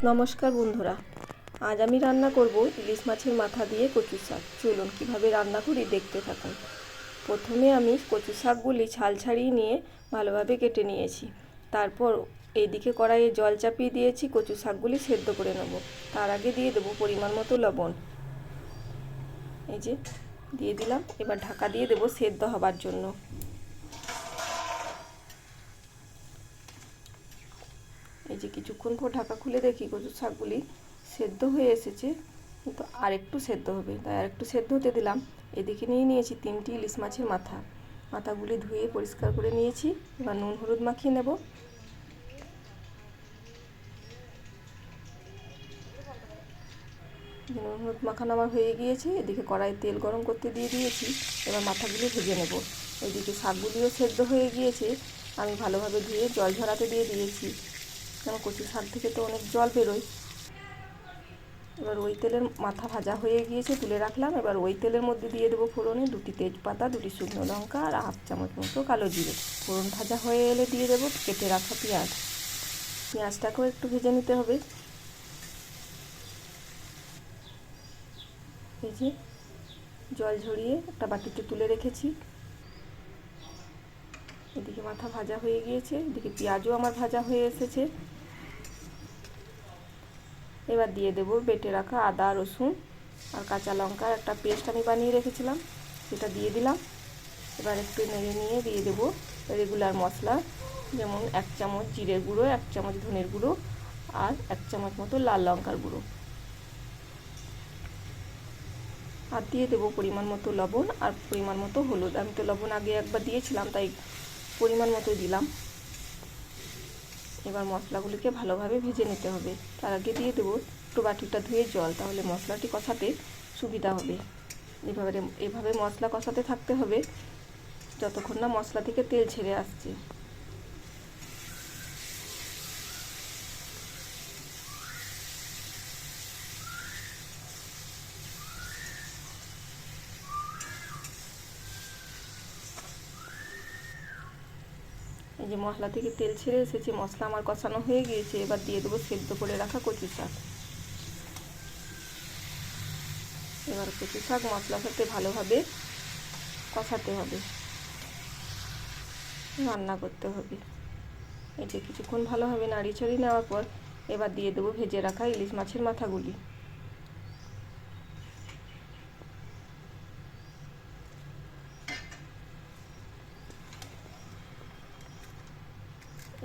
নমস্কার বন্ধুরা, আজ আমি রান্না করব ইলিশ মাছের মাথা দিয়ে কচু শাক। চলুন কিভাবে রান্না করি দেখতে থাকুন। প্রথমে আমি কচু শাকগুলি ছাল ছাড়িয়ে নিয়ে ভালোভাবে কেটে নিয়েছি। তারপর এইদিকে কড়াইয়ে জল চাপিয়ে দিয়েছি, কচু শাকগুলি সেদ্ধ করে নেব। তার আগে দিয়ে দেবো পরিমাণ মতো লবণ। এই যে দিয়ে দিলাম। এবার ঢাকা দিয়ে দেবো সেদ্ধ হবার জন্য। এই যে কিছুক্ষণ পর ঢাকা খুলে দেখি কচু শাকগুলি সেদ্ধ হয়ে এসেছে, কিন্তু আর একটু সেদ্ধ হবে, তাই আর একটু সেদ্ধ হতে দিলাম। এদিকে নিয়ে নিয়েছি 3টি ইলিশ মাছের মাথাগুলি ধুয়ে পরিষ্কার করে নিয়েছি। এবার নুন হলুদ মাখিয়ে নেব। নুন হলুদ মাখানো আমার হয়ে গিয়েছে। এদিকে কড়াই তেল গরম করতে দিয়ে দিয়েছি। এবার মাথাগুলি ভেজে নেব। এদিকে শাকগুলিও সেদ্ধ হয়ে গিয়েছে। আমি ভালোভাবে ধুয়ে জল ঝরাতে দিয়ে দিয়েছি, কারণ কচু শাক থেকে তো অনেক জল বেরোয়। এবার ওই তেলের মাথা ভাজা হয়ে গিয়েছে, তুলে রাখলাম। এবার ওই তেলের মধ্যে দিয়ে দেবো ফোড়নে 2টি তেজপাতা, 2টি শুকনো লঙ্কা আর 1/2 চামচ মতো কালো জিরে। ফোড়ন ভাজা হয়ে এলে দিয়ে দেবো কেটে রাখা পেঁয়াজটাকেও একটু ভেজে নিতে হবে। এই যে জল ঝরিয়ে একটা বাটিতে তুলে রেখেছি। এদিকে মাথা ভাজা হয়ে গিয়েছে, এদিকে পেঁয়াজও আমার ভাজা হয়ে এসেছে। এবার দিয়ে দেবো বেটে রাখা আদা রসুন আর কাঁচা লঙ্কার একটা পেস্ট আমি বানিয়ে রেখেছিলাম, সেটা দিয়ে দিলাম। এবার একটু নেড়ে নিয়ে দিয়ে দেবো রেগুলার মশলা, যেমন 1 চামচ জিরের গুঁড়ো, 1 চামচ ধনের গুঁড়ো আর 1 চামচ মতো লাল লঙ্কার গুঁড়ো। আর দিয়ে দেবো পরিমাণ মতো লবণ আর পরিমাণ মতো হলুদ। আমি তো লবণ আগে একবার দিয়েছিলাম, তাই পরিমাণ মতো দিলাম। এবার মশলাগুলিকে ভালোভাবে ভেজে নিতে হবে। তার আগে দিয়ে দেবো একটু বাটিটা ধুয়ে জল, তাহলে মশলাটি কষাতে সুবিধা হবে। এভাবে মশলা কষাতে থাকতে হবে যতক্ষণ না মশলা থেকে তেল ছেড়ে আসছে। এই যে মশলা থেকে তেল ছেড়ে এসেছে, মশলা আমার কষানো হয়ে গিয়েছে। এবার দিয়ে দেবো সেদ্ধ করে রাখা কচু শাক। এবার কচু শাক মশলার সাথে ভালোভাবে কষাতে হবে, রান্না করতে হবে। এই যে কিছুক্ষণ ভালোভাবে নাড়িচাড়ি নেওয়ার পর এবার দিয়ে দেবো ভেজে রাখা ইলিশ মাছের মাথাগুলি।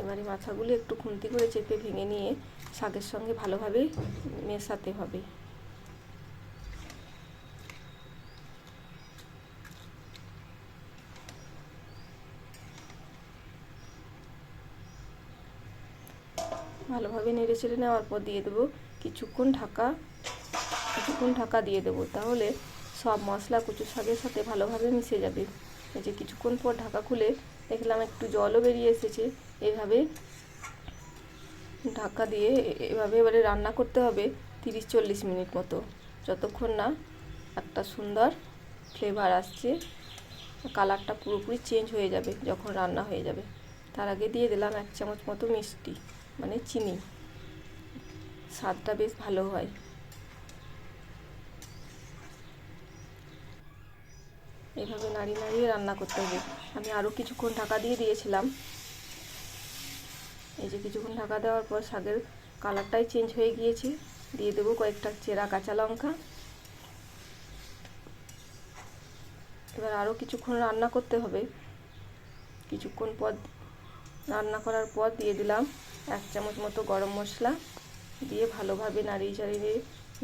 এবারে মাথাগুলি একটু খুন্তি করে চেপে ভেঙে নিয়ে শাকের সঙ্গে ভালোভাবে মেশাতে হবে। ভালোভাবে নেড়ে চেড়ে নেওয়ার পর দিয়ে দেবো কিছুক্ষণ ঢাকা দিয়ে দেবো, তাহলে সব মশলা কচু শাকের সাথে ভালোভাবে মিশে যাবে। এই যে কিছুক্ষণ পর ঢাকা খুলে দেখলাম একটু জলও বেরিয়ে এসেছে। এইভাবে ঢাকা দিয়ে এবারে রান্না করতে হবে 30-40 মিনিট মতো, যতক্ষণ না একটা সুন্দর ফ্লেভার আসছে, কালারটা পুরোপুরি চেঞ্জ হয়ে যাবে যখন রান্না হয়ে যাবে। তার আগে দিয়ে দিলাম 1 চামচ মতো মিষ্টি, মানে চিনি, স্বাদটা বেশ ভালো হয়। এইভাবে নাড়িয়ে রান্না করতে হবে। আমি আরও কিছুক্ষণ ঢাকা দিয়ে দিয়েছিলাম। এই যে কিছুক্ষণ ঢাকা দেওয়ার পর শাকের কালারটাই চেঞ্জ হয়ে গিয়েছে। দিয়ে দেবো কয়েকটা চেরা কাঁচা লঙ্কা। এবার আরও কিছুক্ষণ রান্না করতে হবে। কিছুক্ষণ পর রান্না করার পর দিয়ে দিলাম 1 চামচ মতো গরম মশলা, দিয়ে ভালোভাবে নাড়িয়ে চাড়িয়ে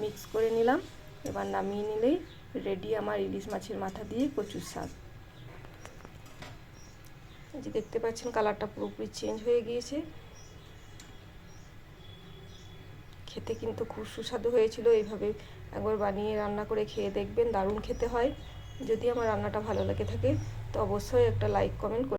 মিক্স করে নিলাম। এবার নামিয়ে নিলেই রেডি আমার ইলিশ মাছের মাথা দিয়ে কচুর শাক। এই যে দেখতে পাচ্ছেন কালারটা পুরোপুরি চেঞ্জ হয়ে গিয়েছে। খেতে কিন্তু খুব সুস্বাদু হয়েছিল। এইভাবে একবার বানিয়ে রান্না করে খেয়ে দেখবেন, দারুণ খেতে হয়। যদি আমার রান্নাটা ভালো লেগে থাকে তো অবশ্যই একটা লাইক কমেন্ট